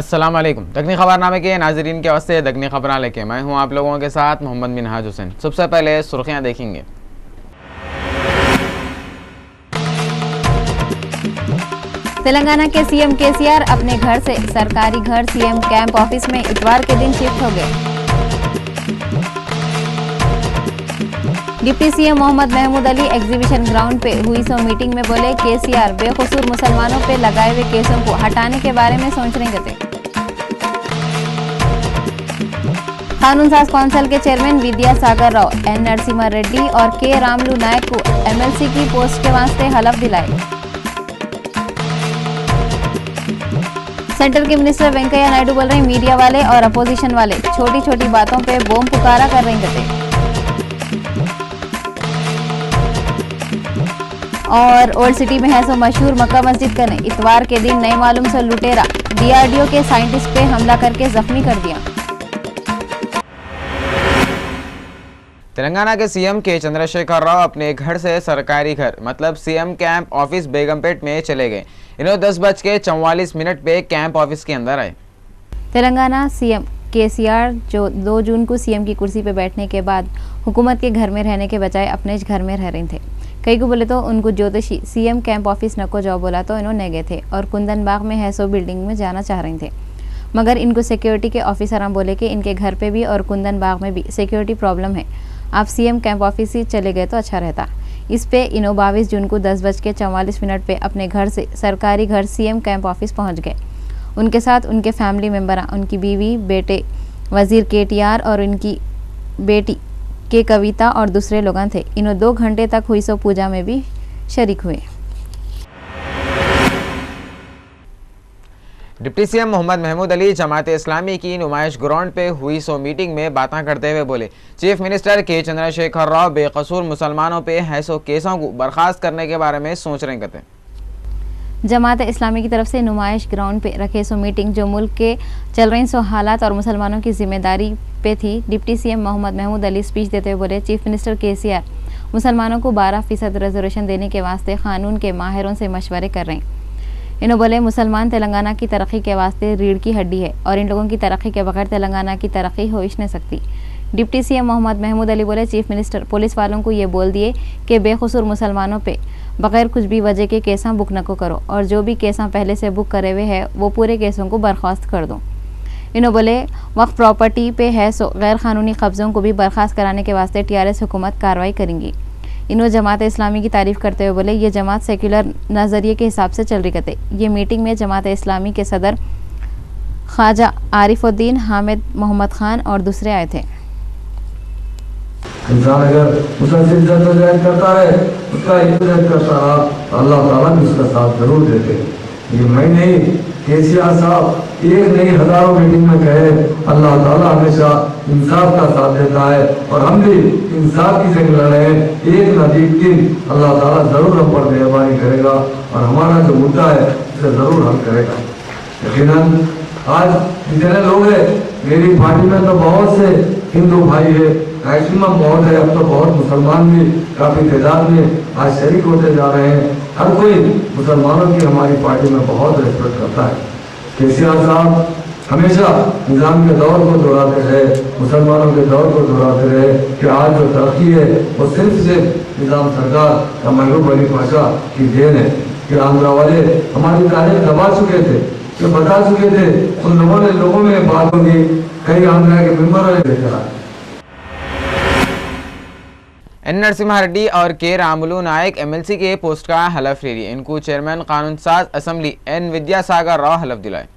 अस्सलाम वालेकुम। दक्नी खबरनामे के नाजरीन के वास्ते दक्नी खबर लेके मैं हूं आप लोगों के साथ मोहम्मद मिनहाज हुसैन। सबसे पहले सुर्खियां देखेंगे। तेलंगाना के सीएम केसीआर अपने घर से सरकारी घर सीएम कैंप ऑफिस में इतवार के दिन शिफ्ट हो गए। Deputy CM Mohammed Mahmood Ali exhibition ground पे हुई मीटिंग में बोले केसीआर बेकसूर मुसलमानों पे लगाए हुए केसों को हटाने के बारे में सोच रहे थे। कानून साज कौंसिल के चेयरमैन विद्यासागर राव, एन नरसिम्हा रेड्डी और के रामुलु नायक को एमएलसी की पोस्ट के वास्ते हलफ दिलाए। सेंटर के मिनिस्टर वेंकैया नायडू बोल रहे मीडिया वाले और अपोजिशन वाले छोटी छोटी बातों पे बम पुकारा कर रहे थे। और ओल्ड सिटी में है सो मशहूर मक्का मस्जिद का ने इतवार के दिन नए मालूम से लुटेरा डीआरडीओ के साइंटिस्ट पे हमला करके जख्मी कर दिया। तेलंगाना के सीएम के चंद्रशेखर राव अपने घर से सरकारी घर मतलब सीएम कैंप ऑफिस बेगमपेट में चले गए। इन्होंने 10:44 पे कैंप ऑफिस के अंदर आए। तेलंगाना सीएम केसीआर जो 2 जून को सीएम की कुर्सी पे बैठने के बाद हुकूमत के घर में रहने के बजाय अपने घर में रह रहे थे। कई को बोले तो उनको ज्योतिषी सीएम कैंप ऑफिस नको जाओ बोला तो इन्होंने गए थे और कुंदन बाग में है सो बिल्डिंग में जाना चाह रहे थे, मगर इनको सिक्योरिटी के ऑफिसर बोले कि इनके घर पे भी और कुंदन बाग में भी सिक्योरिटी प्रॉब्लम है, आप सीएम कैंप ऑफिस ही चले गए तो अच्छा रहता। इस पे इनो 22 जून को 10:44 पे अपने घर से सरकारी घर सीएम कैंप ऑफिस पहुंच गए। उनके साथ उनके फैमिली मेम्बर, उनकी बीवी, बेटे वजीर केटीआर और उनकी बेटी के कविता और दूसरे लोग थे। इन्हों 2 घंटे तक हुई सो पूजा में भी शरीक हुए। डिप्टी सीएम मोहम्मद महमूद अली जमात इस्लामी की नुमाइश ग्राउंड पे हुई मीटिंग में बातें करते हुए बोले चीफ मिनिस्टर के चंद्रशेखर राव बेकसूर मुसलमानों पे हैसो केसों को बर्खास्त करने के बारे में सोच रहे कहते। जमात इस्लामी की तरफ से नुमाइश ग्राउंड पे रखे मीटिंग जो मुल्क के चल रही हालात और मुसलमानों की जिम्मेदारी पे थी। Deputy CM Mohammed Mahmood Ali speech देते हुए बोले चीफ मिनिस्टर केसीआर मुसलमानों को 12% रिजर्वेशन देने के वास्ते कानून के माहिरों से मशवरे कर रहे हैं। इन्होंने बोले मुसलमान तेलंगाना की तरक्की के वास्ते रीढ़ की हड्डी है और इन लोगों की तरक्की के बगैर तेलंगाना की तरक्की हो ही नहीं सकती। डिप्टी सीएम मोहम्मद महमूद अली बोले चीफ मिनिस्टर पुलिस वालों को ये बोल दिए कि बेकसूर मुसलमानों पे बगैर कुछ भी वजह के केसा बुक न को करो और जो भी केसा पहले से बुक करे हुए है वो पूरे केसों को बर्खास्त कर दो। इन्होंने बोले वक्फ प्रॉपर्टी पे है सो गैर कानूनी कब्जों को भी बर्खास्त कराने के वास्ते टीआरएस हुकूमत कार्रवाई करेंगी। इन्होंने जमात इस्लामी की तारीफ करते हुए बोले ये जमात सेक्युलर नज़रिए के हिसाब से चल रही कहते। ये मीटिंग में जमात इस्लामी के सदर ख्वाजा आरिफुद्दीन हामिद मोहम्मद खान और दूसरे आए थे। इंसान अगर मुसलसल जद्दोजहद करता रहे, उसका इज्जत करता रहा, अल्लाह ताला भी उसका साथ जरूर देते। ये मैं नहीं, केसीआर साहब एक नहीं हजारों मीटिंग में कहे अल्लाह ताला हमेशा इंसाफ का साथ देता है और हम भी इंसाफ की जंग लड़ रहे हैं। एक न एक दिन अल्लाह ताला जरूर हम पर मेहरबानी करेगा और हमारा जो मुद्दा है उसे जरूर हल करेगा। यकीनन आज जितने लोग हैं मेरी पार्टी में तो बहुत से हिंदू भाई है, मैक्सिमम बहुत है, अब तो बहुत मुसलमान भी काफी तादाद में आज शरीक होते जा रहे हैं। हर कोई मुसलमानों की हमारी पार्टी में बहुत रिस्पेक्ट करता है। केसीआर साहब हमेशा निज़ाम के दौर को दोहराते रहे, मुसलमानों के दौर को दोहराते रहे कि आज जो तरक्की है वो सिर्फ निज़ाम सरकार का महबूब अली पाशा की देन है कि आंध्रा वाले हमारी तारीख दबा चुके थे, कि बता चुके थे, उन लोगों में बात होगी, कई आंध्रा के मेंबर लेकर आए। एन नरसिम्हा रेड्डी और के रामुलु नायक एमएलसी के पोस्ट का हलफ ले लिए। इनको चेयरमैन कानून साज असेंबली एन विद्यासागर राव हलफ दिलाए।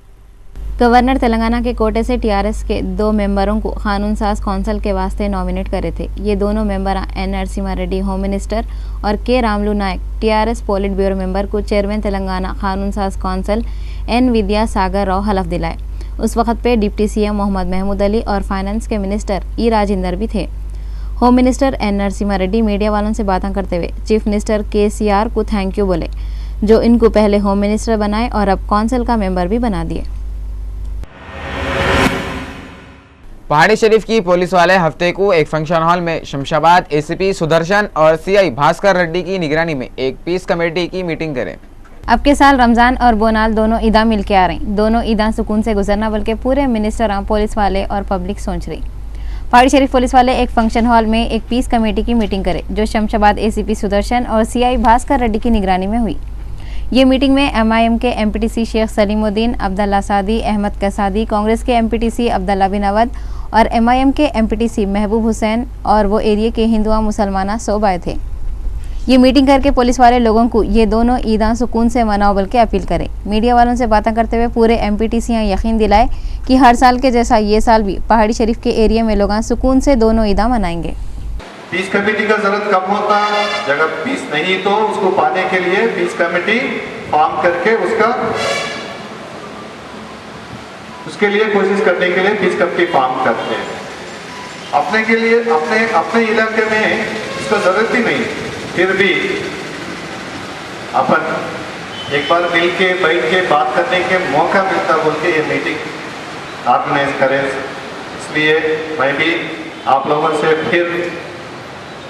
गवर्नर तेलंगाना के कोटे से टीआरएस के 2 मेंबरों को कानून साज कौंसिल के वास्ते नॉमिनेट करे थे। ये दोनों member N Narasimha Reddy home minister और K Ramulu Naik TRS politburo member को चेयरमैन तेलंगाना कानून साज कौंसिल एन विद्यासागर राव हलफ दिलाए। उस वक्त पे डिप्टी सीएम मोहम्मद महमूद अली और फाइनेंस के मिनिस्टर ई राजेंदर भी थे। Home minister N Narasimha Reddy media वालों से बातें करते हुए चीफ मिनिस्टर केसीआर को थैंक यू बोले जो इनको पहले होम मिनिस्टर बनाए और अब कौंसिल का मेंबर भी बना दिए। पहाड़ी शरीफ की पुलिस वाले हफ्ते को एक फंक्शन हॉल में शमशाबाद एसीपी सुदर्शन और सीआई भास्कर रेड्डी की निगरानी में एक पीस कमेटी की मीटिंग करें। अब के साल रमज़ान और बोनाल दोनों ईदा मिल के आ रही। दोनों ईदा सुकून से गुजरना बल्कि पूरे मिनिस्टर, पुलिस वाले और पब्लिक सोच रही। पहाड़ी शरीफ पुलिस वाले एक फंक्शन हॉल में एक पीस कमेटी की मीटिंग करे जो शमशाबाद एसीपी सुदर्शन और सीआई भास्कर रेड्डी की निगरानी में हुई। ये मीटिंग में एमआईएम के एमपीटीसी शेख सलीमुद्दीन, अब्दुल्ला सादी, अहमद कसादी, कांग्रेस के एमपीटीसी अब्दुल्ला बिन अवद और एमआईएम के एमपीटीसी महबूब हुसैन और वो एरिया के हिंदुआ मुसलमाना सब आए थे। ये मीटिंग करके पुलिस वाले लोगों को ये दोनों ईदा सुकून से मनाओ बल्कि अपील करें। मीडिया वालों से बातें करते हुए पूरे एमपीटीसी यकीन दिलाए कि हर साल के जैसा ये साल भी पहाड़ी शरीफ के एरिया में लोग सुकून से दोनों ईदा मनाएंगे। पीस कमेटी का जरूरत कब होता है, जगह पीस नहीं तो उसको पाने के लिए पीस कमेटी फॉर्म करके उसके लिए कोशिश करने के लिए पीस कमेटी फॉर्म करते हैं। अपने के लिए अपने इलाके में इसका जरूरत ही नहीं, फिर भी अपन एक बार मिल के बैठ के बात करने के मौका मिलता बोल के ये मीटिंग ऑर्गेनाइज करें। इसलिए मैं भी आप लोगों से फिर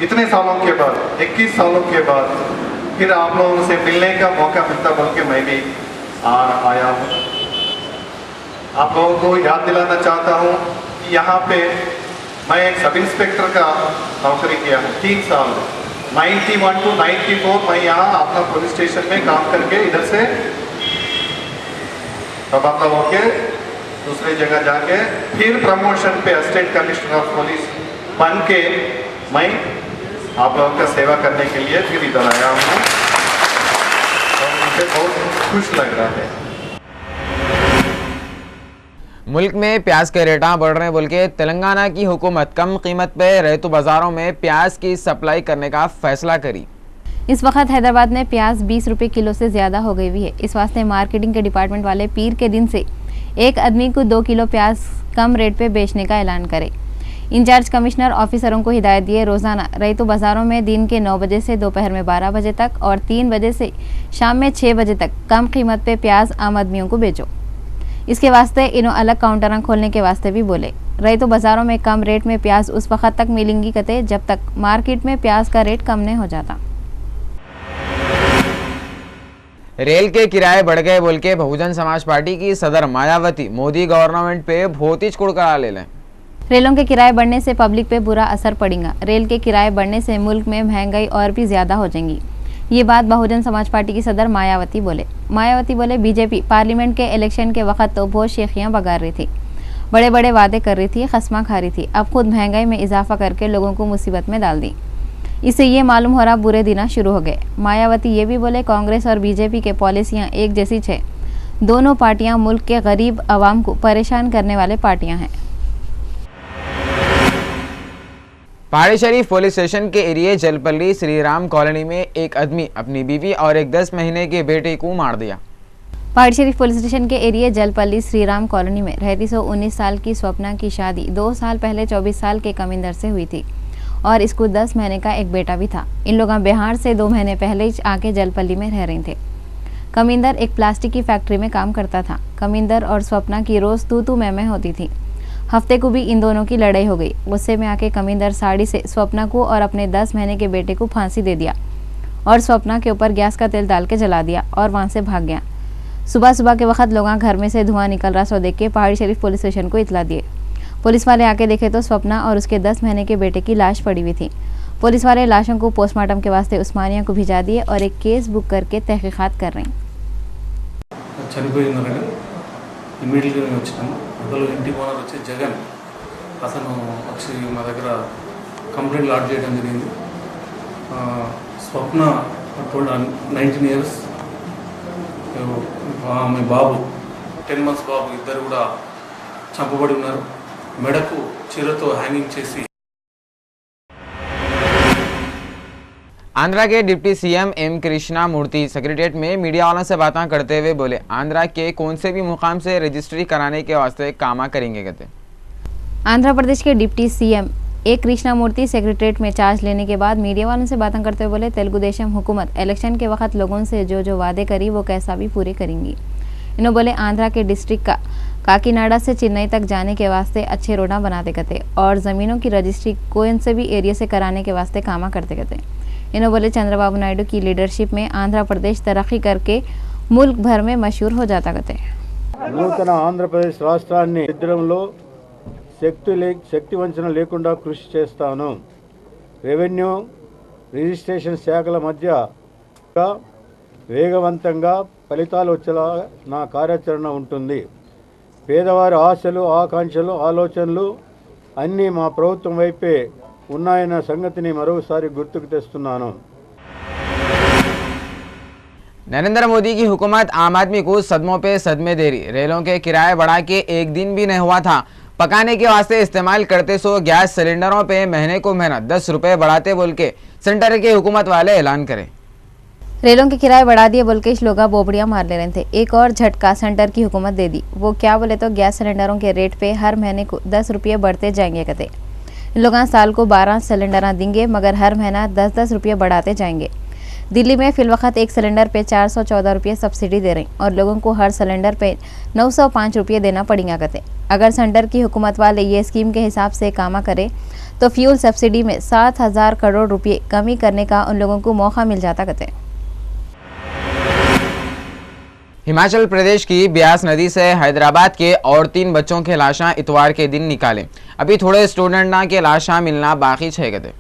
इतने सालों के बाद, 21 सालों के बाद फिर आप लोगों से मिलने का मौका मिलता बोल के मैं भी आया हूँ। आप लोगों को याद दिलाना चाहता हूँ कि यहाँ पे मैं एक सब इंस्पेक्टर का नौकरी किया हूँ 3 साल। 91 to 94 मैं यहाँ अपना पुलिस स्टेशन में काम करके इधर से तबादला होके दूसरी जगह जाके फिर प्रमोशन पे असिस्टेंट कमिश्नर ऑफ पुलिस बन के मैं आप लोगों का सेवा करने के लिए फिर इधर आया हूँ और मुझे बहुत खुश लग रहा है। मुल्क में प्याज के रेट बढ़ रहे हैं बोल के तेलंगाना की हुकूमत कम कीमत पे रैतु बाजारों में प्याज की सप्लाई करने का फैसला करी। इस वक्त हैदराबाद में प्याज 20 रुपये किलो से ज़्यादा हो गई हुई है। इस वास्ते मार्केटिंग के डिपार्टमेंट वाले पीर के दिन से एक आदमी को 2 किलो प्याज कम रेट पे बेचने का ऐलान करे। इंचार्ज कमिश्नर ऑफिसरों को हिदायत दिए रोज़ाना रैतु बाज़ारों में दिन के 9 बजे से दोपहर में 12 बजे तक और 3 बजे से शाम में 6 बजे तक कम कीमत पे प्याज आम आदमियों को बेचो। इसके वास्ते इन्हों अलग काउंटर खोलने के वास्ते भी बोले। रैतु बाज़ारों में कम रेट में प्याज उस वक्त तक मिलेंगी कते जब तक मार्केट में प्याज का रेट कम नहीं हो जाता। रेल के किराए बढ़ गए बोल के बहुजन समाज पार्टी की सदर मायावती मोदी गवर्नमेंट पे भोती चुड़ करा ले लें। रेलों के किराए बढ़ने से पब्लिक पे बुरा असर पड़ेगा। रेल के किराए बढ़ने से मुल्क में महंगाई और भी ज़्यादा हो जाएगी। ये बात बहुजन समाज पार्टी की सदर मायावती बोले बीजेपी पार्लियामेंट के इलेक्शन के वक्त तो बहुत शेखियाँ बगार रही थी, बड़े बड़े वादे कर रही थी, खस्मा खा रही थी। अब खुद महंगाई में इजाफा करके लोगों को मुसीबत में डाल दी। इससे ये मालूम हो रहा बुरे दिन शुरू हो गए। मायावती ये भी बोले कांग्रेस और बीजेपी के पॉलिसियाँ एक जैसी है। दोनों पार्टियाँ मुल्क के गरीब आवाम को परेशान करने वाले पार्टियाँ हैं। पहाड़ी शरीफ पुलिस स्टेशन के एरिया जलपल्ली श्री राम कॉलोनी में एक आदमी अपनी बीवी और एक 10 महीने के बेटे को मार दिया। पहाड़ी शरीफ पुलिस स्टेशन के एरिया जलपल्ली श्री राम कॉलोनी में रहती 19 साल की स्वप्ना की शादी 2 साल पहले 24 साल के कमिंदर से हुई थी और इसको 10 महीने का एक बेटा भी था। इन लोग बिहार से 2 महीने पहले ही आके जलपल्ली में रह रहे थे। कमिंदर एक प्लास्टिक की फैक्ट्री में काम करता था। कमिंदर और स्वप्ना की रोज तू मैं होती थी। हफ्ते को भी इन दोनों की लड़ाई हो गई। गुस्से में आके कमिंदर साड़ी से स्वप्ना को और अपने 10 महीने के बेटे को फांसी दे दिया और स्वप्ना के ऊपर गैस का तेल डाल के जला दिया और वहां से भाग गया। सुबह के वक्त लोग घर में से धुआं निकल रहा सो देख के पहाड़ी शरीफ पुलिस स्टेशन को इतला दिए। पुलिस वाले आके देखे तो स्वप्ना और उसके 10 महीने के बेटे की लाश पड़ी हुई थी। पुलिस वाले लाशों को पोस्टमार्टम के वास्ते उस्मानिया को भिजा दिए और एक केस बुक करके तहकीकात कर रहे हैं। ఇమీడియట్గా వచ్చినాము. అందులో ఇంటి ఓనర్ వచ్చి జగన్ అతను వచ్చి మా దగ్గర కంప్లైంట్ లాడ్జ్ చేయడం జరిగింది. స్వప్న 19 years ఆమె బాబు 10 months బాబు ఇద్దరు కూడా చంపబడి ఉన్నారు. మెడకు చీరతో హ్యాంగింగ్ చేసి आंध्रा के डिप्टी सीएम एम कृष्णा मूर्ति सेक्रेटरीट में मीडिया वालों से बातें करते हुए बोले आंध्रा के कौन से भी मुकाम से रजिस्ट्री कराने के वास्ते काम करेंगे कहते। आंध्र प्रदेश के डिप्टी सीएम ए कृष्णा मूर्ति सेक्रेटरीट में चार्ज लेने के बाद मीडिया वालों से बातें करते हुए बोले तेलुगु देशम हुकूमत इलेक्शन के वक्त लोगों से जो वादे करी वो कैसा भी पूरे करेंगी। इन्होंने बोले आंध्रा के डिस्ट्रिक्ट का काकीनाडा से चेन्नई तक जाने के वास्ते अच्छे रोडा बनाते कहते और ज़मीनों की रजिस्ट्री कोई से भी एरिया से कराने के वास्ते कामा करते कहते। इन्होंने बोले चंद्रबाबू नायडू की लीडरशिप में आंध्र प्रदेश तरक्की करके मुल्क भर में मशहूर हो जाता कहते हैं। నూతన ఆంధ్రప్రదేశ్ రాష్ట్రాన్ని దిద్దడంలో శక్తి వంచన లేకుండా కృషి చేస్తాను. రెవెన్యూ రిజిస్ట్రేషన్ శాఖల మధ్య వేగవంతంగా ఫలితాలు వచ్చేలా నా కార్యాచరణ ఉంటుంది. పేదవారి ఆశలు, ఆకాంక్షలు, ఆలోచనలు అన్నీ మా ప్రభుత్వం వైపే ఉన్నాయన్న సంగతిని మరోసారి గుర్తుకు తెస్తున్నాను. नरेंद्र मोदी की हुकूमत आम आदमी को सदमों पे सदमे दे रही। रेलों के किराए बढ़ा के एक दिन भी नहीं हुआ था। पकाने के वास्ते इस्तेमाल करते सो गैस सिलेंडरों पे महीने को महीना 10 रुपए बढ़ाते बोल के सेंटर के हुकूमत वाले ऐलान करें। रेलों के किराए बढ़ा दिए बोल के लोग बोबड़ियां मार ले रहे थे। एक और झटका सेंटर की हुकूमत दे दी। वो क्या बोले तो गैस सिलेंडरों के रेट पे हर महीने को 10 रुपये बढ़ते जाएंगे कहते। इन लोग साल को 12 सिलेंडर देंगे मगर हर महीना 10-10 रुपये बढ़ाते जाएंगे। दिल्ली में फिलवक्त एक सिलेंडर पे 414 रुपये सब्सिडी दे रही और लोगों को हर सिलेंडर पे 905 रुपये देना पड़ेगा कहते। अगर सेंटर की हुकूमत वाले ये स्कीम के हिसाब से काम करे तो फ्यूल सब्सिडी में 7,000 करोड़ रुपये कमी करने का उन लोगों को मौका मिल जाता कहते। हिमाचल प्रदेश की ब्यास नदी से हैदराबाद के और 3 बच्चों के लाशा इतवार के दिन निकाले। अभी थोड़े स्टूडेंट के लाशा मिलना बाकी छह गए।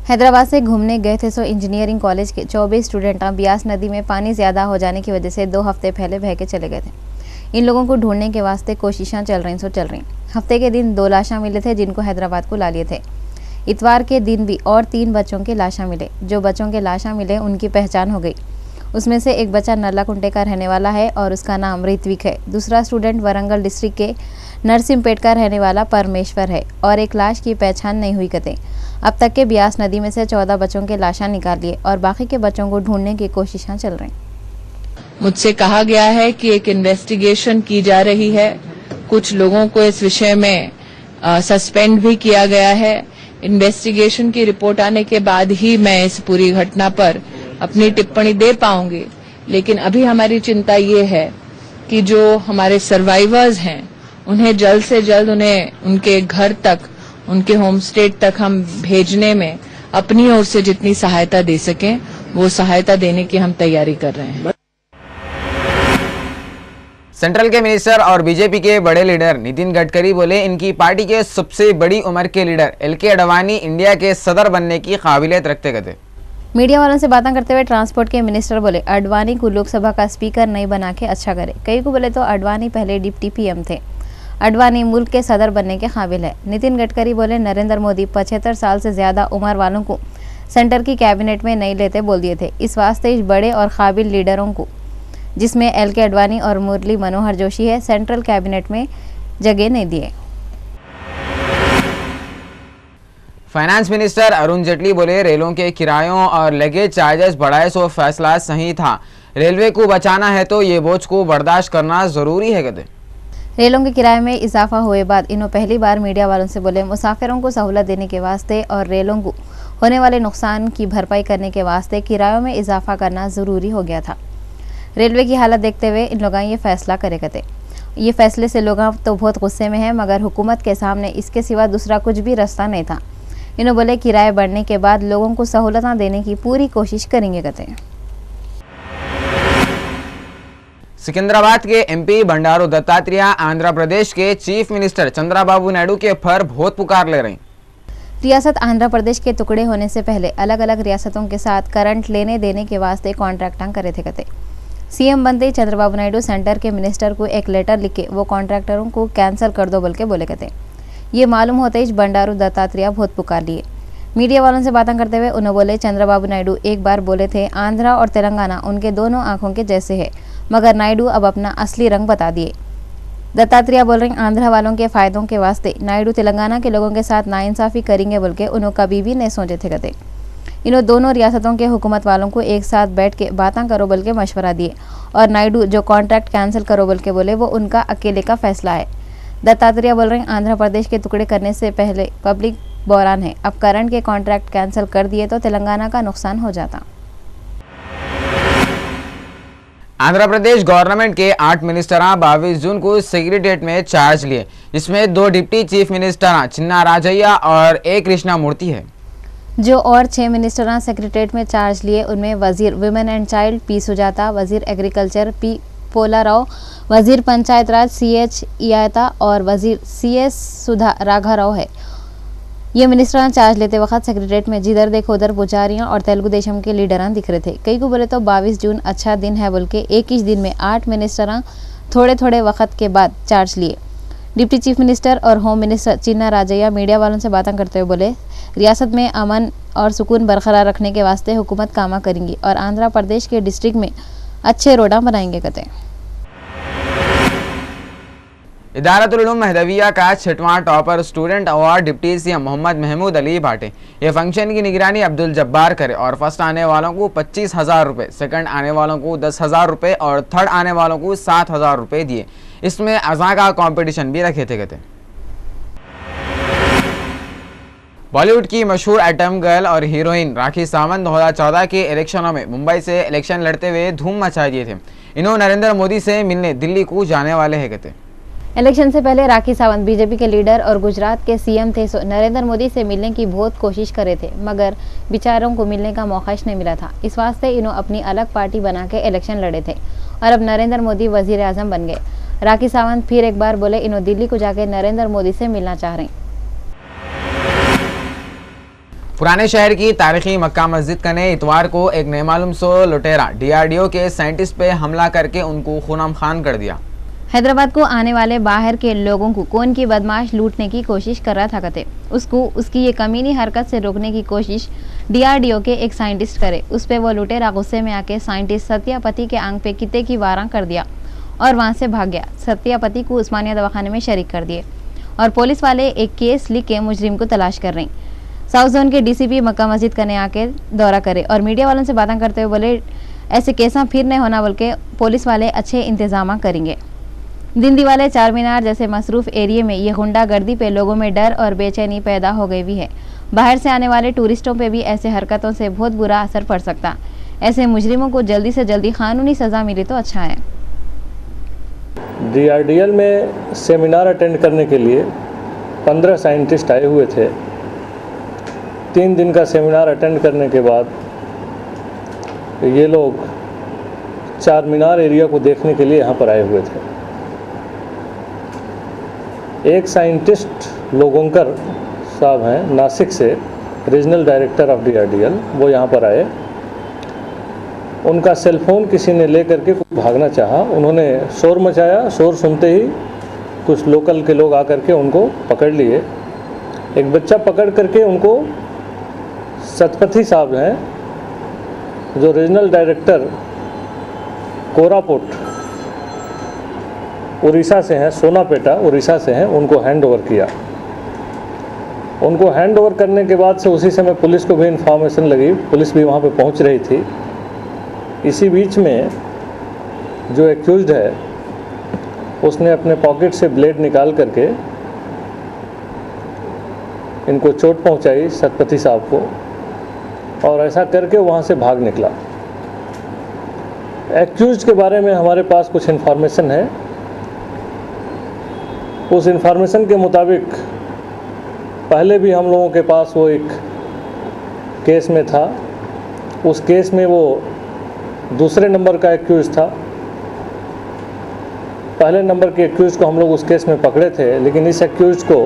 हैदराबाद से घूमने गए थे सो इंजीनियरिंग कॉलेज के 24 स्टूडेंट ब्यास नदी में पानी ज़्यादा हो जाने की वजह से 2 हफ्ते पहले बह के चले गए थे। इन लोगों को ढूंढने के वास्ते कोशिशें चल रही। हफ्ते के दिन 2 लाशा मिले थे जिनको हैदराबाद को ला लिए थे। इतवार के दिन भी और 3 बच्चों के लाशा मिले। जो बच्चों के लाशा मिले उनकी पहचान हो गई। उसमें से एक बच्चा नल्लाकुंटे का रहने वाला है और उसका नाम ऋत्विक है। दूसरा स्टूडेंट वरंगल डिस्ट्रिक्ट के नरसिम्हपेट का रहने वाला परमेश्वर है और एक लाश की पहचान नहीं हुई कहते। अब तक के ब्यास नदी में से 14 बच्चों के लाशा निकाल लिए और बाकी के बच्चों को ढूंढने की कोशिशें चल रही। मुझसे कहा गया है कि एक इन्वेस्टिगेशन की जा रही है। कुछ लोगों को इस विषय में सस्पेंड भी किया गया है। इन्वेस्टिगेशन की रिपोर्ट आने के बाद ही मैं इस पूरी घटना पर अपनी टिप्पणी दे पाऊंगी। लेकिन अभी हमारी चिंता ये है कि जो हमारे सर्वाइवर्स हैं उन्हें जल्द से जल्द उन्हें उनके घर तक, उनके होम स्टेट तक हम भेजने में अपनी ओर से जितनी सहायता दे सकें वो सहायता देने की हम तैयारी कर रहे हैं। सेंट्रल के मिनिस्टर और बीजेपी के बड़े लीडर नितिन गडकरी बोले इनकी पार्टी के सबसे बड़ी उम्र के लीडर एलके अडवाणी इंडिया के सदर बनने की काबिलियत रखते कहते। मीडिया वालों से बातें करते हुए ट्रांसपोर्ट के मिनिस्टर बोले अडवाणी को लोकसभा का स्पीकर नहीं बना के अच्छा करे। कई को बोले तो अडवाणी पहले डिप्टी पीएम थे। अडवाणी मुल्क के सदर बनने के काबिल है। नितिन गडकरी बोले नरेंद्र मोदी 75 साल से ज्यादा उम्र वालों को सेंटर की कैबिनेट में नहीं लेते बोल दिए थे। इस वास्ते इस बड़े और काबिल लीडरों को जिसमें एलके अडवाणी और मुरली मनोहर जोशी है सेंट्रल कैबिनेट में जगह नहीं दिए। फाइनेंस मिनिस्टर अरुण जेटली बोले रेलों के किरायों और लगेज चार्जेस बढ़ाए सो फैसला सही था। रेलवे को बचाना है तो ये बोझ को बर्दाश्त करना जरूरी है कहते। रेलों के किराए में इजाफा हुए बाद इन्होंने पहली बार मीडिया वालों से बोले मुसाफिरों को सहूलत देने के वास्ते और रेलों को होने वाले नुकसान की भरपाई करने के वास्ते किरायों में इजाफा करना ज़रूरी हो गया था। रेलवे की हालत देखते हुए इन लोगों ये फैसला करे कहते। ये फैसले से लोग तो बहुत गुस्से में हैं मगर हुकूमत के सामने इसके सिवा दूसरा कुछ भी रास्ता नहीं था। इन्होंने बोले किराए बढ़ने के बाद लोगों को सहूलतें देने की पूरी कोशिश करेंगे कहते हैं। सिकंदराबाद के एमपी बंडारू दत्तात्रेय आंध्र प्रदेश के चीफ मिनिस्टर चंद्रबाबू नायडू के फर बहुत पुकार ले रहे हैं। रियासत आंध्र प्रदेश के टुकड़े होने से पहले अलग अलग रियासतों के साथ करंट लेने देने के वास्ते कॉन्ट्रैक्टां करे थे कहते। सीएम बनते ही चंद्रबाबू नायडू सेंटर के मिनिस्टर को एक लेटर लिख के वो कॉन्ट्रैक्टरों को कैंसिल कर दो बोल के बोले कहते। ये मालूम होते ही बंडारू दत्तात्रेय बहुत पुकार लिए। मीडिया वालों से बातें करते हुए उन्होंने बोले चंद्रबाबू नायडू एक बार बोले थे आंध्रा और तेलंगाना उनके दोनों आंखों के जैसे है मगर नायडू अब अपना असली रंग बता दिए। दत्तात्रेय बोल रहे आंध्रा वालों के फायदों के वास्ते नायडू तेलंगाना के लोगों के साथ नाइंसाफी करेंगे बोल के उन्होंने कभी भी नहीं सोचे थे कहते। इन्होंने दोनों रियासतों के हुकूमत वालों को एक साथ बैठ के बातें करो बोल के मशवरा दिए और नायडू जो कॉन्ट्रैक्ट कैंसिल करो बोल के बोले वो उनका अकेले का फैसला है। दत्तात्रेय बोल रहे आंध्र प्रदेश के टुकड़े करने से पहले पब्लिक बहरान है। अब करंट के कॉन्ट्रैक्ट कैंसिल कर दिए तो तेलंगाना का नुकसान हो जाता। आंध्र प्रदेश गवर्नमेंट के 8 मिनिस्टर 22 जून को सेक्रेटेरिएट में चार्ज लिए जिसमें 2 डिप्टी चीफ मिनिस्टर चिन्ना राजैया और ए कृष्णा मूर्ति है। जो और 6 मिनिस्टरां सेक्रेटरीट में चार्ज लिए उनमें वजीर women and child P Sujata, वजीर एग्रीकल्चर पी पोलाराव, वजीर पंचायत राज CH इयाता और वजीर CS सुधा राघाराव है। ये मिनिस्टरां चार्ज लेते वक्त सेक्रेटरीट में जिधर देखो उधर पुजारियां और तेलुगु देशम के लीडरां दिख रहे थे। कई को बोले तो 22 जून अच्छा दिन है बोल के एक ही दिन में 8 मिनिस्टरां थोड़े थोड़े वक्त के बाद चार्ज लिए। डिप्टी चीफ मिनिस्टर और होम मिनिस्टर चिन्ना राजैया मीडिया वालों से बातें करते हुए बोले, रियासत में अमन और सुकून बरकरार रखने के वास्ते हुकूमत कामा करेंगी और आंध्र प्रदेश के डिस्ट्रिक्ट में अच्छे रोडा बनाएंगे कहते हैं। इदारतुल उलूम महदविया का 6वां topper student award deputy CM Mohammed Mahmood Ali बांटे। ये फंक्शन की निगरानी अब्दुल जब्बार करे और फर्स्ट आने वालों को 25,000 रुपये, सेकंड आने वालों को 10,000 रुपये और थर्ड आने वालों को 7,000 रुपये दिए। इसमें अज़ा का कंपटीशन भी रखे थे कहते। बॉलीवुड की मशहूर एटम गर्ल और हीरोइन राखी सावंत 2014 के इलेक्शनों में मुंबई से इलेक्शन लड़ते हुए धूम मचा दिए थे। इन्होंने नरेंद्र मोदी से मिलने दिल्ली को जाने वाले हैं कहते। इलेक्शन से पहले राखी सावंत बीजेपी के लीडर और गुजरात के CM थे, सो नरेंद्र मोदी से मिलने की बहुत कोशिश करे थे, मगर बेचारों को मिलने का मौका नहीं मिला था। इस वास्ते इन्हों अपनी अलग पार्टी बना के इलेक्शन लड़े थे और अब नरेंद्र मोदी वजीर आजम बन गए। राखी सावंत फिर एक बार बोले इन्हों दिल्ली को जाके नरेंद्र मोदी से मिलना चाह रहे हैं। पुराने शहर की तारीखी मक्का मस्जिद कने इतवार को एक नामालूम सो लुटेरा DRDO के साइंटिस्ट पे हमला करके उनको खूनाम खान कर दिया। हैदराबाद को आने वाले बाहर के लोगों को कौन की बदमाश लूटने की कोशिश कर रहा था कहते। उसको उसकी ये कमीनी हरकत से रोकने की कोशिश DRDO के एक साइंटिस्ट करे। उस पे वो लुटेरा गुस्से में आके साइंटिस्ट सत्यापति के आंख पे किते की वारा कर दिया और वहां से भाग गया। सत्यापति को उस्मानिया दवाखाने में शरीक कर दिए और पुलिस वाले एक केस लिख के मुजरिम को तलाश कर रहे। साउथ जोन के DCP मक्का मस्जिद कने आके दौरा करे और मीडिया वालों से बातें करते हुए बोले, ऐसे केसा फिर नहीं होना बोल के पुलिस वाले अच्छे इंतजाम करेंगे। दिन दिवाले चार मीनार जैसे मसरूफ एरिया में ये गुंडागर्दी पे लोगों में डर और बेचैनी पैदा हो गई भी है। बाहर से आने वाले टूरिस्टों पे भी ऐसे हरकतों से बहुत बुरा असर पड़ सकता। ऐसे मुजरिमों को जल्दी से जल्दी कानूनी सजा मिले तो अच्छा है। DRDL में सेमिनार अटेंड करने के लिए 15 साइंटिस्ट आए हुए थे। 3 दिन का सेमिनार अटेंड करने के बाद ये लोग चार मीनार एरिया को देखने के लिए यहाँ पर आए हुए थे। एक साइंटिस्ट लोगोंकर साहब हैं नासिक से, रीजनल डायरेक्टर ऑफ DRDL, वो यहाँ पर आए। उनका सेलफोन किसी ने ले करके भागना चाहा। उन्होंने शोर मचाया। शोर सुनते ही कुछ लोकल के लोग आकर के उनको पकड़ लिए। एक बच्चा पकड़ करके उनको सतपथी साहब हैं जो रीजनल डायरेक्टर कोरापुट उड़ीसा से हैं, सोनापेटा उड़ीसा से हैं, उनको हैंड ओवर किया। उनको हैंड ओवर करने के बाद से उसी समय पुलिस को भी इन्फॉर्मेशन लगी। पुलिस भी वहाँ पे पहुँच रही थी। इसी बीच में जो एक्यूज्ड है उसने अपने पॉकेट से ब्लेड निकाल करके इनको चोट पहुँचाई, सतपथी साहब को, और ऐसा करके वहाँ से भाग निकला। एक्यूज्ड के बारे में हमारे पास कुछ इन्फॉर्मेशन है। उस इन्फॉर्मेशन के मुताबिक पहले भी हम लोगों के पास वो एक केस में था। उस केस में वो दूसरे नंबर का एक्यूज था। पहले नंबर के एक्यूज को हम लोग उस केस में पकड़े थे, लेकिन इस एक्यूज को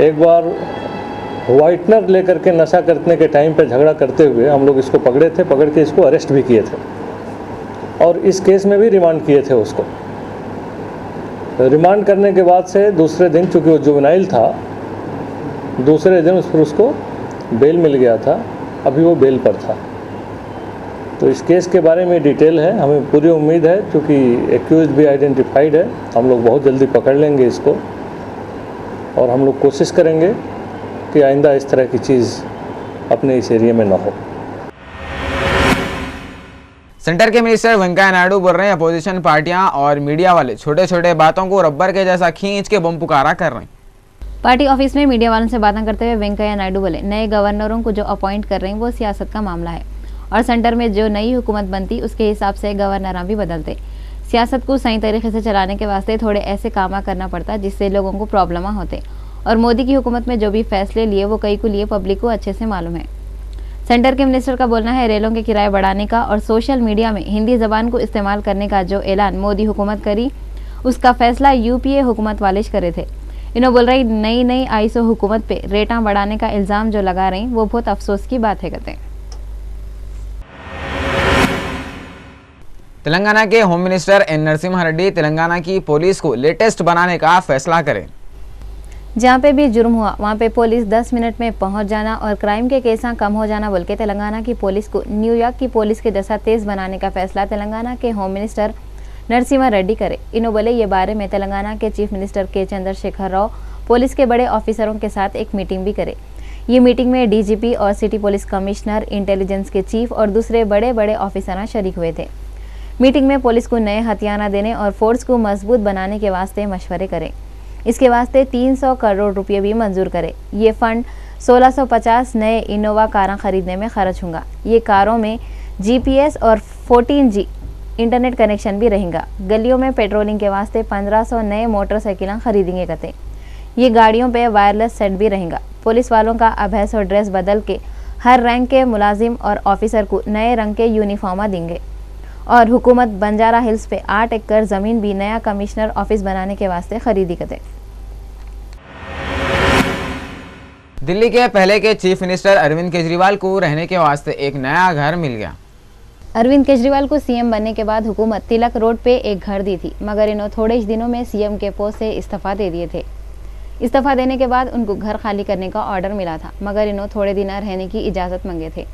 एक बार वाइटनर लेकर के नशा करने के टाइम पे झगड़ा करते हुए हम लोग इसको पकड़े थे। पकड़ के इसको अरेस्ट भी किए थे और इस केस में भी रिमांड किए थे उसको। रिमांड करने के बाद से दूसरे दिन, चूँकि वो जुवेनाइल था, दूसरे दिन उस पर उसको बेल मिल गया था। अभी वो बेल पर था। तो इस केस के बारे में डिटेल है। हमें पूरी उम्मीद है, क्योंकि एक्यूज भी आइडेंटिफाइड है, हम लोग बहुत जल्दी पकड़ लेंगे इसको और हम लोग कोशिश करेंगे कि आइंदा इस तरह की चीज़ अपने इस एरिया में ना हो। सेंटर के मिनिस्टर वेंकैया नायडू बोल रहे हैं अपोजिशन पार्टियां और मीडिया वाले छोटे छोटे बातों को रबर के जैसा खींच के बम पुकारा कर रहे हैं। पार्टी ऑफिस में मीडिया वालों से बातें करते हुए वेंकैया नायडू बोले, नए गवर्नरों को जो अपॉइंट कर रहे हैं वो सियासत का मामला है और सेंटर में जो नई हुकूमत बनती उसके हिसाब से गवर्नर भी बदलते। सियासत को सही तरीके से चलाने के वास्ते थोड़े ऐसे काम करना पड़ता जिससे लोगों को प्रॉब्लम होते और मोदी की हुकूमत में जो भी फैसले लिए वो कई को लिए पब्लिक को अच्छे से मालूम है। सेंटर के मिनिस्टर का बोलना है रेलों के किराए बढ़ाने का और सोशल मीडिया में हिंदी जबान को इस्तेमाल करने का जो ऐलान मोदी हुकूमत करी उसका फैसला यूपीए हुकूमत वाले करे थे। इन्हों बोल रही नई आई सो हुकूमत पे रेटा बढ़ाने का इल्ज़ाम जो लगा रही वो बहुत अफसोस की बात है कहते हैं। तेलंगाना के home minister N Narasimha Reddy Telangana की पुलिस को लेटेस्ट बनाने का फैसला करें। जहाँ पे भी जुर्म हुआ वहाँ पे पुलिस 10 मिनट में पहुँच जाना और क्राइम के केसा कम हो जाना बोल के तेलंगाना की पुलिस को न्यूयॉर्क की पुलिस के जैसा तेज बनाने का फैसला तेलंगाना के होम मिनिस्टर नरसिम्हा रेड्डी करे। इन्हों बोले ये बारे में तेलंगाना के चीफ मिनिस्टर के चंद्रशेखर राव पुलिस के बड़े ऑफिसरों के साथ एक मीटिंग भी करे। ये मीटिंग में डीजीपी और सिटी पुलिस कमिश्नर, इंटेलिजेंस के चीफ और दूसरे बड़े बड़े ऑफिसर शरीक हुए थे। मीटिंग में पुलिस को नए हथियार देने और फोर्स को मजबूत बनाने के वास्ते मशवरे करें। इसके वास्ते 300 करोड़ रुपये भी मंजूर करे। ये फंड 1650 नए इनोवा कारें खरीदने में खर्च होगा। ये कारों में जीपीएस और 14G इंटरनेट कनेक्शन भी रहेगा। गलियों में पेट्रोलिंग के वास्ते 1500 नए मोटरसाइकिलें खरीदेंगे कहते। ये गाड़ियों पे वायरलेस सेट भी रहेगा। पुलिस वालों का अभ्यास और ड्रेस बदल के हर रैंक के मुलाजिम और ऑफिसर को नए रंग के यूनिफॉर्म देंगे। और हुकूमत बंजारा हिल्स पे 8 एकड़ जमीन भी नया कमिश्नर ऑफिस बनाने के वास्ते खरीदी करते। दिल्ली के पहले के चीफ मिनिस्टर अरविंद केजरीवाल को रहने के वास्ते एक नया घर मिल गया। अरविंद केजरीवाल को सीएम बनने के बाद हुकूमत तिलक रोड पे एक घर दी थी, मगर इन्हों थोड़े ही दिनों में सीएम के पोस्ट से इस्तीफा दे दिए थे। इस्तीफा देने के बाद उनको घर खाली करने का ऑर्डर मिला था, मगर इन्हों थोड़े दिन रहने की इजाज़त मांगे थे।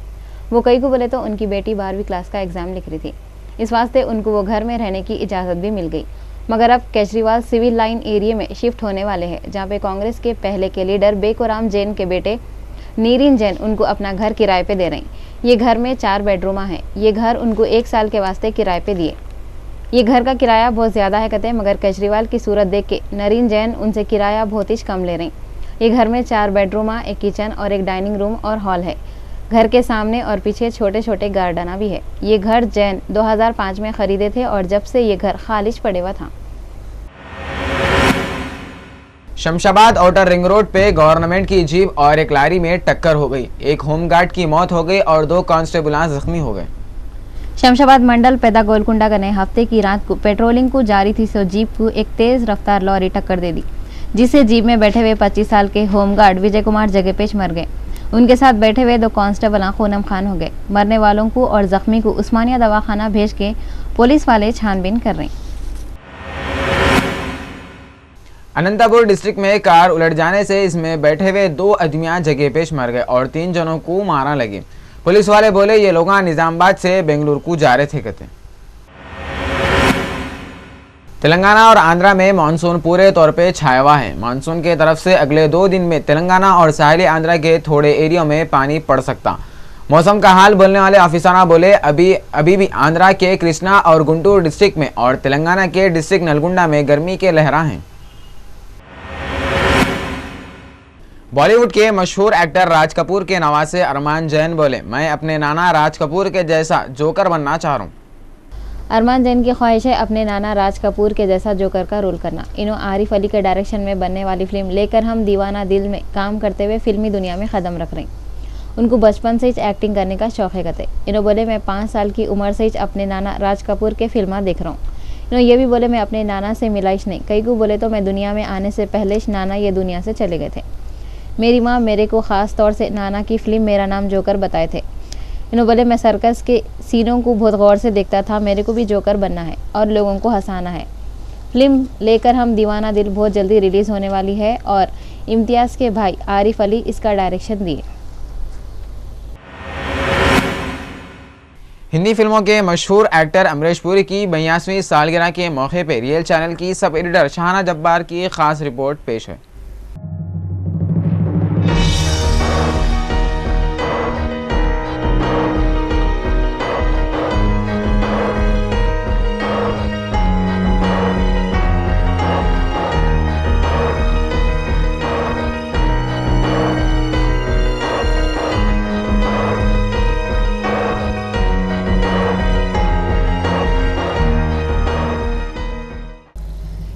वो कई को बोले तो उनकी बेटी 12वीं क्लास का एग्ज़ाम लिख रही थी, इस वास्ते उनको वो घर में रहने की इजाज़त भी मिल गई। मगर अब केजरीवाल सिविल लाइन एरिया में शिफ्ट होने वाले हैं, जहाँ पे कांग्रेस के पहले के लीडर बेकोराम जैन के बेटे नीरिन जैन उनको अपना घर किराए पे दे रहे हैं। ये घर में 4 बेडरूमा है। ये घर उनको 1 साल के वास्ते किराए पे दिए। ये घर का किराया बहुत ज़्यादा है कहते हैं, मगर केजरीवाल की सूरत देख के नरीन जैन उनसे किराया बहुत ही कम ले रहे हैं। ये घर में 4 बेडरूमा, एक किचन और एक डाइनिंग रूम और हॉल है। घर के सामने और पीछे छोटे छोटे गार्डना भी है। ये घर जैन 2005 में खरीदे थे और जब से ये घर खालिश पड़े हुआ था। शमशाबाद आउटर रिंग रोड पे गवर्नमेंट की जीप और एक लारी में टक्कर हो गई। एक होमगार्ड की मौत हो गई और 2 कांस्टेबल जख्मी हो गए। शमशाबाद मंडल पैदा गोलकुंडा गने हफ्ते की रात को पेट्रोलिंग को जारी थी सो जीप को एक तेज रफ्तार लॉरी टक्कर दे दी, जिससे जीप में बैठे हुए 25 साल के होमगार्ड विजय कुमार जगह पेश मर गए। उनके साथ बैठे हुए 2 कांस्टेबल खूनम खान हो गए। मरने वालों को और जख्मी को उस्मानिया दवाखाना भेज के पुलिस वाले छानबीन कर रहे हैं। अनंतपुर डिस्ट्रिक्ट में कार उलट जाने से इसमें बैठे हुए 2 आदमियां जगह पेश मर गए और 3 जनों को मारा लगे। पुलिस वाले बोले ये लोग निजामाबाद से बेंगलुरु को जा रहे थे कहते। तेलंगाना और आंध्रा में मानसून पूरे तौर पे छाया हुआ है। मानसून के तरफ से अगले 2 दिन में तेलंगाना और साहिली आंध्रा के थोड़े एरिया में पानी पड़ सकता। मौसम का हाल बोलने वाले अफसरान बोले अभी भी आंध्रा के कृष्णा और गुंटूर डिस्ट्रिक्ट में और तेलंगाना के डिस्ट्रिक्ट नलगुंडा में गर्मी के लहरा हैं। बॉलीवुड के मशहूर एक्टर राज कपूर के नवासे अरमान जैन बोले मैं अपने नाना राज कपूर के जैसा जोकर बनना चाह रहा हूँ। अरमान जैन की ख्वाहिश है अपने नाना राज कपूर के जैसा जोकर का रोल करना। इन्हों आरिफ अली के डायरेक्शन में बनने वाली फिल्म लेकर हम दीवाना दिल में काम करते हुए फिल्मी दुनिया में कदम रख रहे हैं। उनको बचपन से ही एक्टिंग करने का शौक है कहते। इन्हों बोले मैं 5 साल की उम्र से ही अपने नाना राज कपूर के फिल्म देख रहा हूँ। इन्हों ये भी बोले मैं अपने नाना से मिलाइश नहीं, कई को बोले तो मैं दुनिया में आने से पहले ही नाना ये दुनिया से चले गए थे। मेरी माँ मेरे को ख़ास तौर से नाना की फिल्म मेरा नाम जोकर बताए थे। इन्हों बोले मैं सर्कस के सीनों को बहुत गौर से देखता था, मेरे को भी जोकर बनना है और लोगों को हंसाना है। फिल्म लेकर हम दीवाना दिल बहुत जल्दी रिलीज़ होने वाली है और इम्तियाज़ के भाई आरिफ अली इसका डायरेक्शन दिए। हिंदी फिल्मों के मशहूर एक्टर अमरीश पुरी की 82वीं सालगिरह के मौके पर रियल चैनल की सब एडिटर शाहाना जब्बार की खास रिपोर्ट पेश है।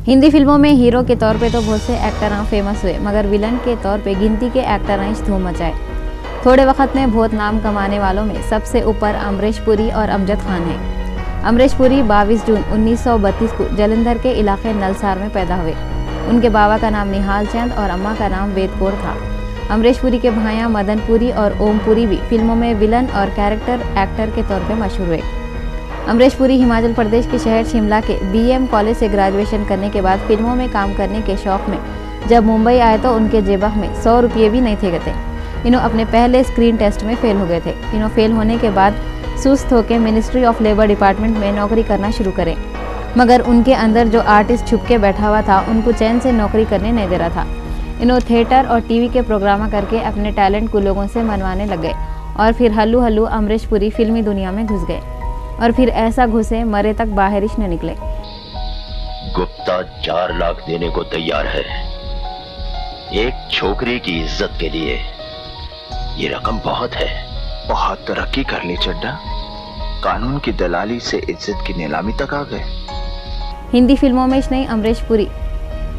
हिंदी फिल्मों में हीरो के तौर पे तो बहुत से एक्टर फेमस हुए, मगर विलन के तौर पे गिनती के एक्टर धूम मचाए। थोड़े वक्त में बहुत नाम कमाने वालों में सबसे ऊपर अमरीश पुरी और अमजद खान हैं। अमरीश पुरी 22 जून 1932 को जलंधर के इलाके नलसार में पैदा हुए। उनके बाबा का नाम निहाल चंद और अम्मा का नाम वेद कौर था। अमरीश पुरी के भाइयां मदन पुरी और ओम पुरी भी फिल्मों में विलन और कैरेक्टर एक्टर के तौर पे मशहूर हुए। अमरीश पुरी हिमाचल प्रदेश के शहर शिमला के BM कॉलेज से ग्रेजुएशन करने के बाद फिल्मों में काम करने के शौक में जब मुंबई आए तो उनके जेबक में 100 रुपये भी नहीं थे गए। इन्हों अपने पहले स्क्रीन टेस्ट में फेल हो गए थे। इन्हों फेल होने के बाद सुस्त होकर मिनिस्ट्री ऑफ लेबर डिपार्टमेंट में नौकरी करना शुरू करें, मगर उनके अंदर जो आर्टिस्ट छुप के बैठा हुआ था उनको चैन से नौकरी करने नहीं दे रहा था। इन्हों थिएटर और टीवी के प्रोग्राम करके अपने टैलेंट को लोगों से मनवाने लग गए और फिर हल्लू हल्लू अमरीश पुरी फिल्मी दुनिया में घुस गए और फिर ऐसा घुसे मरे तक बाहर ही न निकले। गुप्ता 4 लाख देने को तैयार है एक छोकरी की इज्जत के लिए। ये रकम बहुत है। बहुत तरक्की कर ली चड्डा, कानून की दलाली से इज्जत की नीलामी तक आ गए। हिंदी फिल्मों में नहीं अमरीश पुरी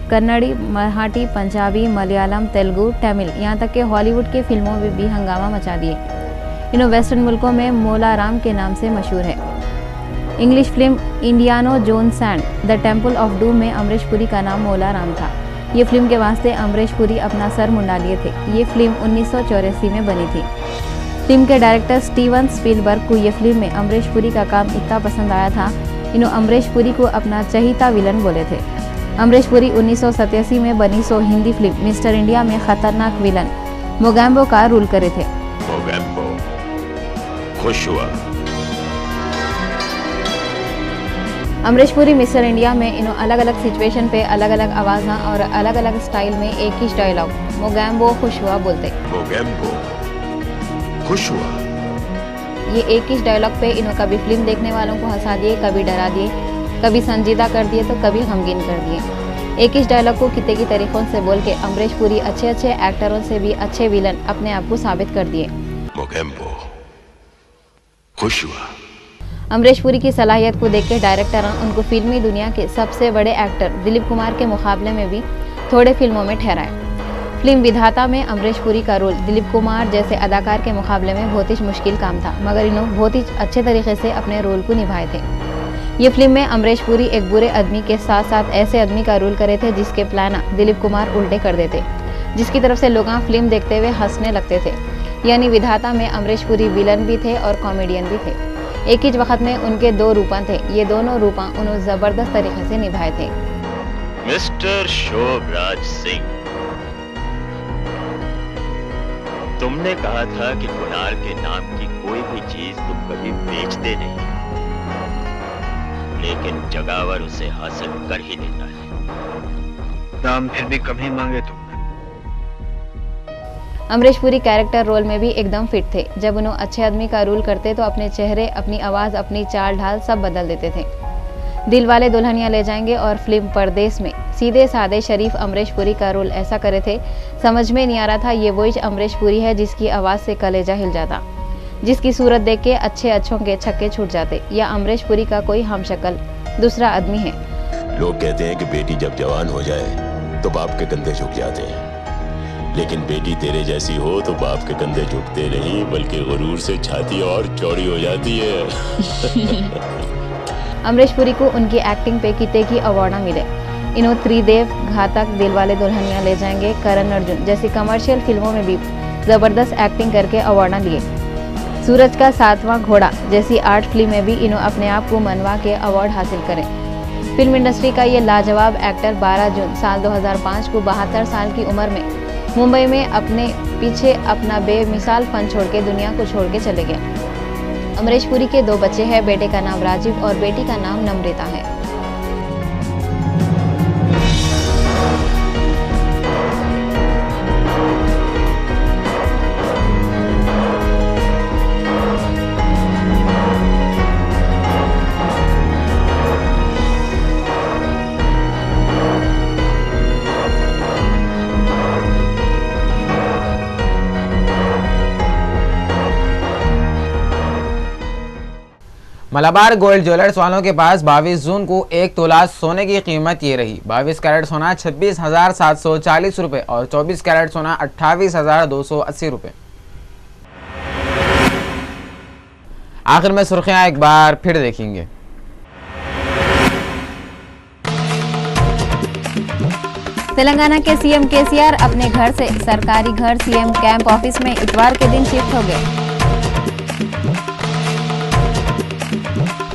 कन्नड़ी, मराठी, पंजाबी, मलयालम, तेलुगु, तमिल, यहाँ तक कि हॉलीवुड के फिल्मों में भी हंगामा मचा दिए। इन्हों वेस्टर्न मुल्कों में मोला राम के नाम से मशहूर है। English film Indiana Jones and the Temple of Doom में अमरीश पुरी का नाम मोला राम था। ये फिल्म के वास्ते अमरीश पुरी अपना सर मुंडा लिए थे। ये फिल्म 1984 में बनी थी। फिल्म के डायरेक्टर स्टीवन स्पीलबर्ग को ये फिल्म में अमरीश पुरी का काम इतना पसंद आया था, इन्हों अमरीश पुरी को अपना चहीता विलन बोले थे। अमरीश पुरी 1987 में बनी हिंदी फिल्म मिस्टर इंडिया में खतरनाक विलन मोगैम्बो का रोल करे थे। मोगैम्बो खुश हुआ। अमरीश पुरी मिस्टर इंडिया में इन्हों अलग अलग सिचुएशन पे अलग अलग आवाज़ और अलग अलग स्टाइल में एक ही डायलॉग मोगैम्बो खुश हुआ बोलते। मोगैम्बो खुश हुआ। ये एक ही डायलॉग पे इन्हों कभी फिल्म देखने वालों को हंसा दिए, कभी डरा दिए, कभी संजीदा कर दिए तो कभी गमगीन कर दिए। एक ही डायलॉग को कितने की तरीकों से बोल के अमरीश पुरी अच्छे अच्छे एक्टरों से भी अच्छे विलन अपने आप को साबित कर दिए। मोगैम्बो खुश हुआ। अमरीश पुरी की सलाहियत को देख के डायरेक्टर उनको फिल्मी दुनिया के सबसे बड़े एक्टर दिलीप कुमार के मुकाबले में भी थोड़े फिल्मों में ठहराए। फिल्म विधाता में अमरीश पुरी का रोल दिलीप कुमार जैसे अदाकार के मुकाबले में बहुत ही मुश्किल काम था, मगर इन्होंने बहुत ही अच्छे तरीके से अपने रोल को निभाए थे। ये फिल्म में अमरीश पुरी एक बुरे आदमी के साथ साथ ऐसे आदमी का रोल करे थे जिसके प्लान दिलीप कुमार उल्टे कर देते, जिसकी तरफ से लोग फिल्म देखते हुए हंसने लगते थे। यानी विधाता में अमरीश पुरी विलन भी थे और कॉमेडियन भी थे। एक ही वक्त में उनके 2 रूप थे। ये दोनों रूप उन्होंने जबरदस्त तरीके से निभाए थे। मिस्टर शोभराज सिंह, तुमने कहा था कि कुणाल के नाम की कोई भी चीज तुम कभी बेचते नहीं, लेकिन जगावर उसे हासिल कर ही लेता है। दाम फिर भी कम ही मांगे तुमने। अमरीश पुरी कैरेक्टर रोल में भी एकदम फिट थे। जब उन्होंने अच्छे आदमी का रोल करते तो अपने चेहरे, अपनी आवाज, अपनी चाल ढाल सब बदल देते थे। दिल वाले दुल्हनिया ले जाएंगे और फिल्म परदेस में सीधे साधे शरीफ अमरीश पुरी का रोल ऐसा करे थे, समझ में नहीं आ रहा था ये वही अमरीश पुरी है जिसकी आवाज से कलेजा हिल जाता, जिसकी सूरत देख के अच्छों के छक्के छूट जाते, या अमरीश पुरी का कोई हमशक्ल दूसरा आदमी है। लोग कहते हैं कि बेटी जब जवान हो जाए तो बाप के कंधे झुक जाते हैं, लेकिन बेटी तेरे जैसी हो तो बाप के कंधे झुकते नहीं बल्कि गुरूर से छाती और चौड़ी हो जाती है। अमरीश पुरी को उनकी एक्टिंग पे कितने की अवार्ड मिले। इन्हों त्रिदेव, घातक, दिलवाले दुल्हनिया ले जाएंगे, करण अर्जुन जैसी कमर्शियल फिल्मों में भी जबरदस्त एक्टिंग करके अवार्ड लिए। सूरज का 7वां घोड़ा जैसी आर्ट फिल्म में भी इन्हों अपने आप को मनवा के अवार्ड हासिल करें। फिल्म इंडस्ट्री का ये लाजवाब एक्टर 12 जून साल 2005 को 72 साल की उम्र में मुंबई में अपने पीछे अपना बेमिसाल फन छोड़ के दुनिया को छोड़ के चले गए। अमरीश पुरी के 2 बच्चे हैं, बेटे का नाम राजीव और बेटी का नाम नम्रता है। मलाबार गोल्ड ज्वेलर्स वालों के पास 22 जून को 1 तोला सोने की कीमत ये रही। 22 कैरेट सोना 26,740 रुपये और 24 कैरेट सोना 28,280 रुपये। आखिर में सुर्खियां एक बार फिर देखेंगे। तेलंगाना के सीएम केसीआर अपने घर से सरकारी घर सीएम कैंप ऑफिस में इतवार के दिन शिफ्ट हो गए।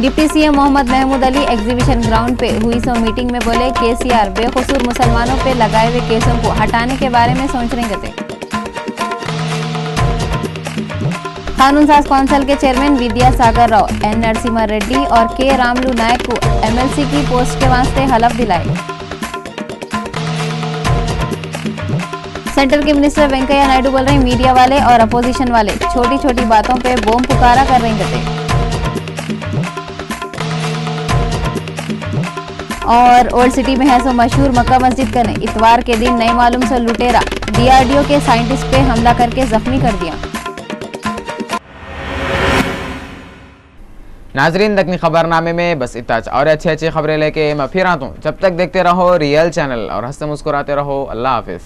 Deputy CM Mohammed Mahmood Ali exhibition ground पे हुई सो मीटिंग में बोले, केसीआर बेकसूर मुसलमानों पे लगाए हुए केसों को हटाने के बारे में सोच रहे थे। कानून साज कौंसिल के चेयरमैन विद्या सागर राव, एन नरसिम्हा रेड्डी और के रामलू नायक को एमएलसी की पोस्ट के वास्ते हलफ दिलाए। सेंटर के मिनिस्टर वेंकैया नायडू बोल रहे, मीडिया वाले और अपोजिशन वाले छोटी छोटी बातों पे बम पुकारा कर रहे थे। और ओल्ड सिटी में है सो मशहूर मक्का मस्जिद का ने इतवार के दिन नए मालूम से लुटेरा डीआरडीओ के साइंटिस्ट पे हमला करके जख्मी कर दिया। नाजरीन, दक्कनी खबरनामे में बस इतना और अच्छी खबरें लेके मैं फिर आता हूँ। जब तक देखते रहो रियल चैनल और हंसते मुस्कुराते रहो। अल्लाह हाफिज।